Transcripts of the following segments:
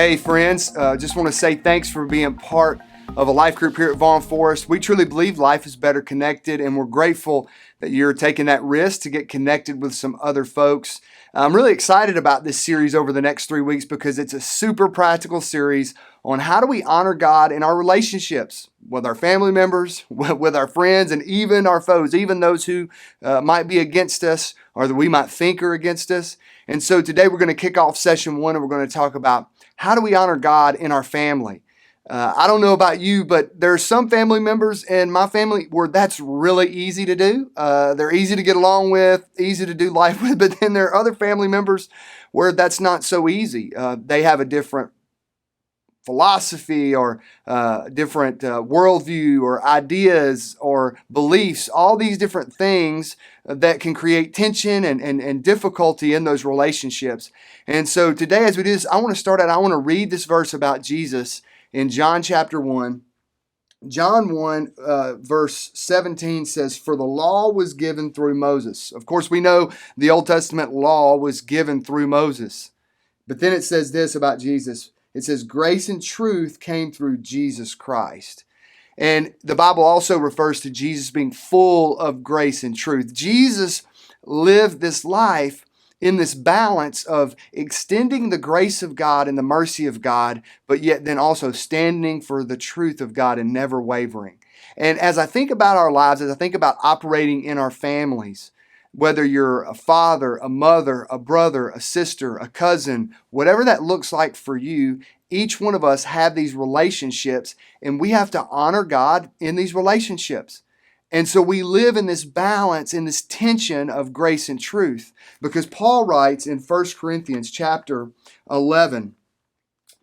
Hey friends, just want to say thanks for being part of a life group here at Vaughn Forest. We truly believe life is better connected, and we're grateful that you're taking that risk to get connected with some other folks. I'm really excited about this series over the next 3 weeks because it's a super practical series on how do we honor God in our relationships with our family members, with our friends, and even our foes, even those who might be against us or that we might think are against us. And so today we're going to kick off session 1 and we're going to talk about how do we honor God in our family. I don't know about you, but there are some family members in my family where that's really easy to do. They're easy to get along with, easy to do life with, but then there are other family members where that's not so easy. They have a different philosophy or different worldview or ideas or beliefs, all these different things that can create tension and difficulty in those relationships. And so today as we do this, I want to read this verse about Jesus in John chapter 1. John 1 verse 17 says, "For the law was given through Moses." Of course, we know the Old Testament law was given through Moses. But then it says this about Jesus. It says, "Grace and truth came through Jesus Christ." And the Bible also refers to Jesus being full of grace and truth. Jesus lived this life in this balance of extending the grace of God and the mercy of God, but yet then also standing for the truth of God and never wavering. And as I think about our lives, as I think about operating in our families, whether you're a father, a mother, a brother, a sister, a cousin, whatever that looks like for you, each one of us have these relationships, and we have to honor God in these relationships. And so we live in this balance, in this tension of grace and truth, because Paul writes in 1 Corinthians chapter 11,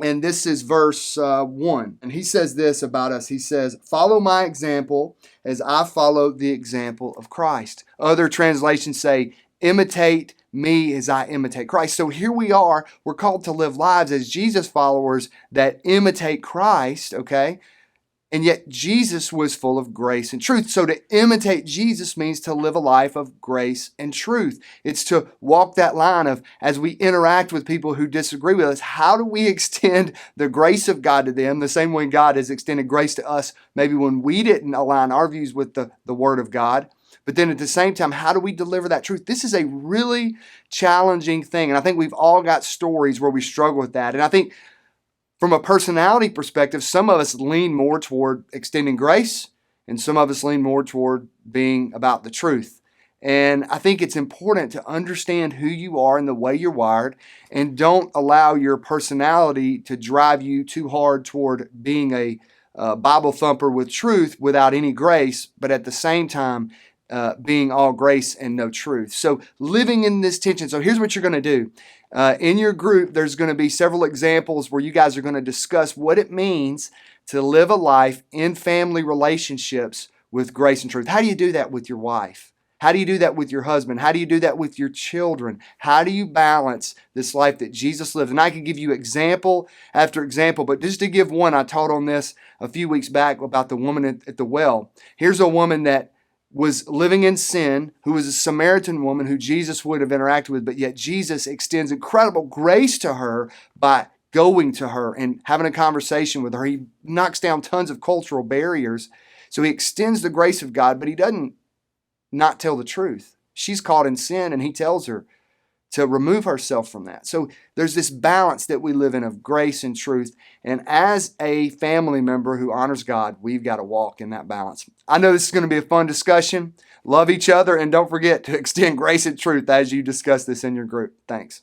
and this is verse 1. And he says this about us. He says, "Follow my example as I follow the example of Christ." Other translations say, "Imitate me as I imitate Christ." So here we are. We're called to live lives as Jesus followers that imitate Christ, okay? And yet Jesus was full of grace and truth. So to imitate Jesus means to live a life of grace and truth. It's to walk that line of, as we interact with people who disagree with us, how do we extend the grace of God to them the same way God has extended grace to us, maybe when we didn't align our views with the Word of God. But then at the same time, how do we deliver that truth? This is a really challenging thing. And I think we've all got stories where we struggle with that. And I think from a personality perspective, some of us lean more toward extending grace, and some of us lean more toward being about the truth. And I think it's important to understand who you are and the way you're wired, and don't allow your personality to drive you too hard toward being a Bible thumper with truth without any grace, but at the same time, being all grace and no truth. So living in this tension. So here's what you're going to do. In your group, there's going to be several examples where you guys are going to discuss what it means to live a life in family relationships with grace and truth. How do you do that with your wife? How do you do that with your husband? How do you do that with your children? How do you balance this life that Jesus lived? And I could give you example after example, but just to give one, I taught on this a few weeks back about the woman at the well. Here's a woman that was living in sin, who was a Samaritan woman who Jesus would have interacted with, but yet Jesus extends incredible grace to her by going to her and having a conversation with her. He knocks down tons of cultural barriers. So he extends the grace of God, but he doesn't not tell the truth. She's caught in sin, and he tells her to remove herself from that. So there's this balance that we live in of grace and truth. And as a family member who honors God, we've got to walk in that balance. I know this is going to be a fun discussion. Love each other, and don't forget to extend grace and truth as you discuss this in your group. Thanks.